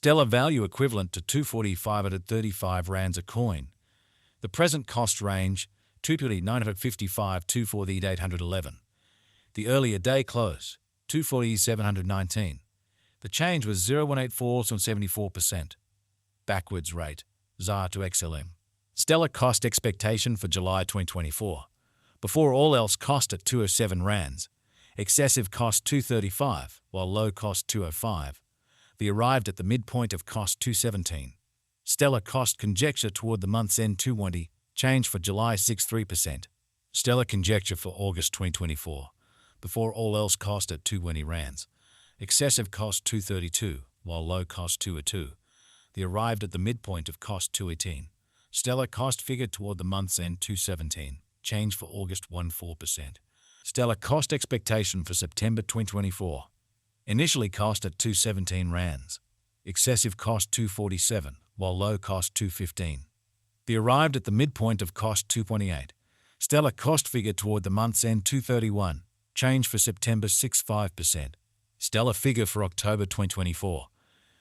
Stellar value equivalent to 245 rands a coin. The present cost range 2.955 24811. The earlier day close 24719. The change was 0.184 74%. Backwards rate ZAR to XLM. Stellar cost expectation for July 2024. Before all else cost at 207 rands. Excessive cost 235, while low cost 205. The arrived at the midpoint of cost 217. Stellar cost conjecture toward the month's end 220, change for July 63%. Stellar conjecture for August 2024. Before all else cost at 220 rands. Excessive cost 232, while low cost 202. The arrived at the midpoint of cost 218. Stellar cost figure toward the month's end 217, change for August 14%. Stellar cost expectation for September 2024. Initially cost at 217 rands. Excessive cost 247, while low cost 215. The arrived at the midpoint of cost 228. Stellar cost figure toward the month's end 231, change for September 65%. Stellar figure for October 2024.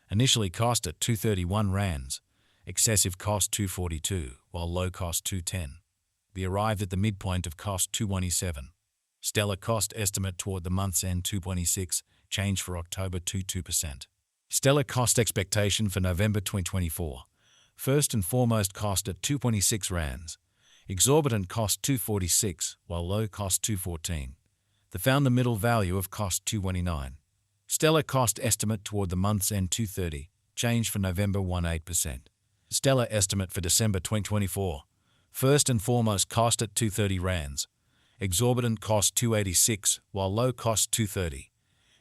Initially cost at 231 rands. Excessive cost 242, while low cost 210. The arrived at the midpoint of cost 227. Stellar cost estimate toward the month's end 226, change for October 22%. Stellar cost expectation for November 2024. First and foremost cost at 226 rands. Exorbitant cost 246, while low cost 214. The found the middle value of cost 229. Stellar cost estimate toward the month's end 230, change for November 18%. Stellar estimate for December 2024. First and foremost cost at 230 rands. Exorbitant cost 286, while low cost 230.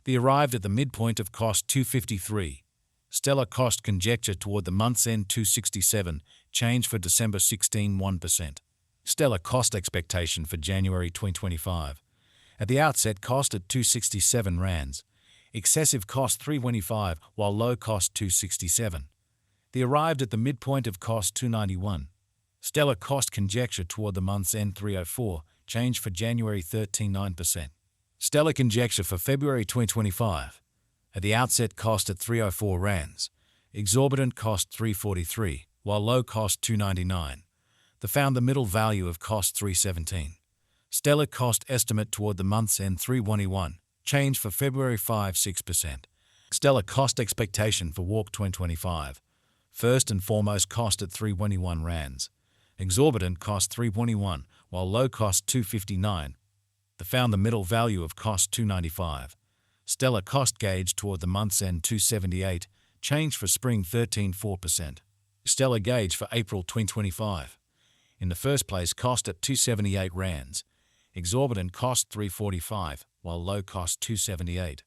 The arrived at the midpoint of cost 253. Stellar cost conjecture toward the month's end 267, change for December 1%. Stellar cost expectation for January 2025. At the outset cost at 267 rands. Excessive cost 325, while low cost 267. The arrived at the midpoint of cost 291. Stellar cost conjecture toward the month's end 304, change for January 9%. Stellar conjecture for February 2025. At the outset cost at 304 rands. Exorbitant cost 343, while low cost 299. The found the middle value of cost 317. Stellar cost estimate toward the month's end 321, change for February 6%. Stellar cost expectation for Walk 2025. First and foremost cost at 321 rands. Exorbitant cost 321, while low cost 259. The found the middle value of cost 295. Stellar cost gauge toward the month's end 278, change for spring 4%. Stellar gauge for April 2025. In the first place cost at 278 rands. Exorbitant cost 345, while low cost 278.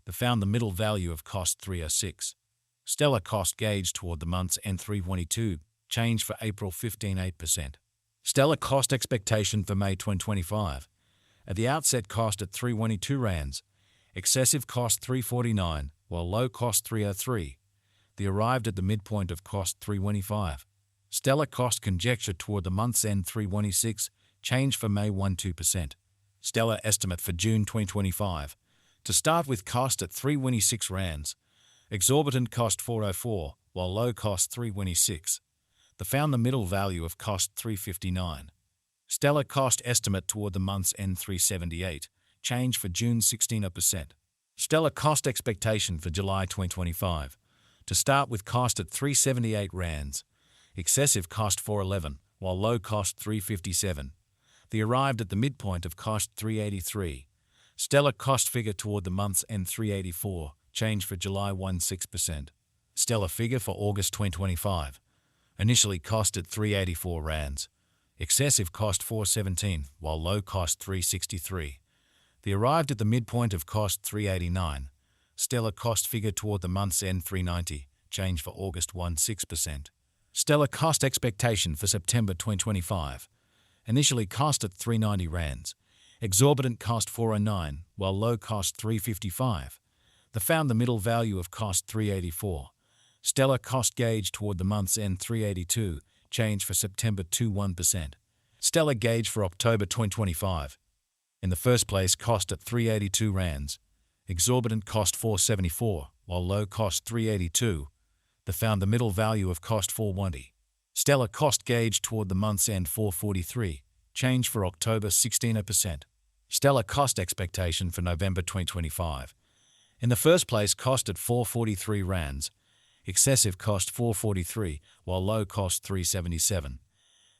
The found the middle value of cost 306. Stellar cost gauge toward the month's end 322, change for April 8%. Stellar cost expectation for May 2025. At the outset cost at 322 rands. Excessive cost 349, while low cost 303. The arrived at the midpoint of cost 325. Stellar cost conjecture toward the month's end 326, change for May 12%. Stellar estimate for June 2025. To start with cost at 326 rands. Exorbitant cost 404, while low cost 326. The found the middle value of cost 359. Stellar cost estimate toward the month's end 378, change for June 16%. Stellar cost expectation for July 2025. To start with cost at 378 rands. Excessive cost 411, while low cost 357. The arrived at the midpoint of cost 383. Stellar cost figure toward the month's end 384, change for July 16%. Stellar figure for August 2025. Initially cost at 384 rands. Excessive cost 417, while low cost 363. The arrived at the midpoint of cost 389. Stellar cost figure toward the month's end 390, change for August 16%. Stellar cost expectation for September 2025. Initially cost at 390 rands. Exorbitant cost 409, while low cost 355. The found the middle value of cost 384. Stellar cost gauge toward the month's end 382, change for September 1%. Stellar gauge for October 2025. In the first place cost at 382 rands. Exorbitant cost 474, while low cost 382. They found the middle value of cost 420. Stellar cost gauge toward the month's end 443, change for October 16%. Stellar cost expectation for November 2025. In the first place, cost at 443 rands, excessive cost 443, while low cost 377.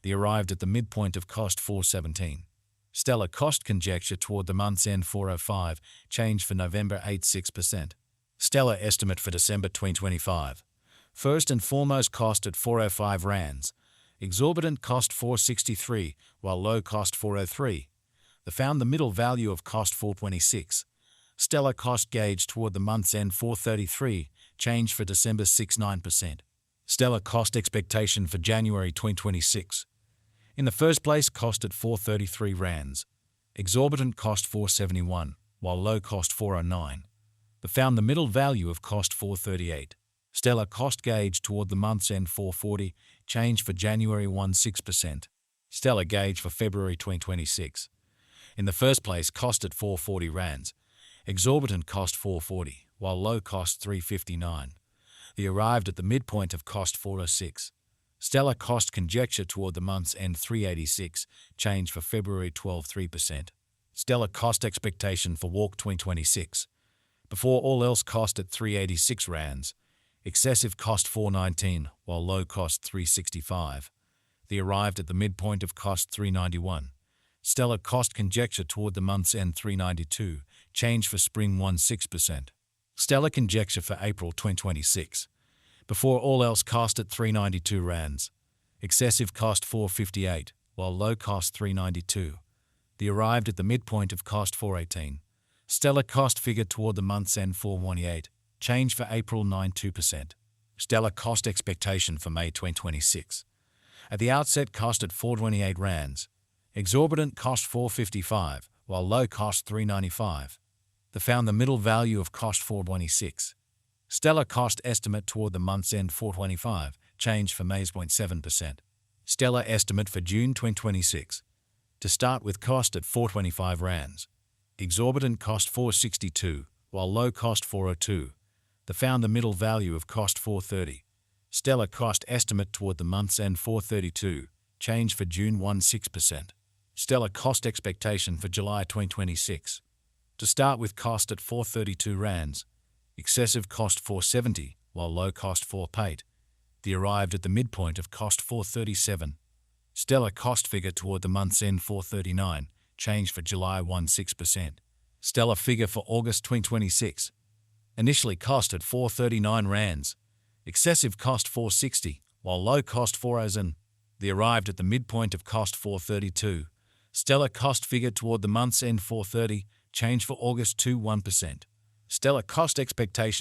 They arrived at the midpoint of cost 417. Stellar cost conjecture toward the month's end 405, change for November 86%. Stellar estimate for December 2025. First and foremost, cost at 405 rands, exorbitant cost 463, while low cost 403. They found the middle value of cost 426. Stellar cost gauge toward the month's end 433, change for December 69%. Stellar cost expectation for January 2026. In the first place, cost at 433 rands, exorbitant cost 471, while low cost 409. They found the middle value of cost 438. Stellar cost gauge toward the month's end 440, change for January 16%. Stellar gauge for February 2026. In the first place, cost at 440 rands, exorbitant cost 440, while low cost 359. They arrived at the midpoint of cost 406. Stellar cost conjecture toward the month's end 386, change for February 3%. Stellar cost expectation for Walk 2026. Before all else, cost at 386 rands, excessive cost 419, while low cost 365. They arrived at the midpoint of cost 391. Stellar cost conjecture toward the month's end 392, change for spring 16%. Stellar conjecture for April 2026. Before all else, cost at 392 rands, excessive cost 458, while low cost 392. They arrived at the midpoint of cost 418. Stellar cost figure toward the month's end 418, change for April 92%. Stellar cost expectation for May 2026. At the outset, cost at 428 rands, exorbitant cost 455, while low cost 395. They found the middle value of cost 426. Stellar cost estimate toward the month's end 425, change for May's 0.7%. Stellar estimate for June 2026. To start with, cost at 425 rands, exorbitant cost 462, while low cost 402. They found the middle value of cost 430. Stellar cost estimate toward the month's end 432, change for June 16%. Stellar cost expectation for July 2026. To start with, cost at 432 rands, excessive cost 470, while low cost 408. They arrived at the midpoint of cost 437. Stellar cost figure toward the month's end 439, change for July 16%. Stellar figure for August 2026. Initially cost at 439 rands, excessive cost 460, while low cost 407. They arrived at the midpoint of cost 432. Stellar cost figure toward the month's end 430, change for August 1%. Stellar cost expectation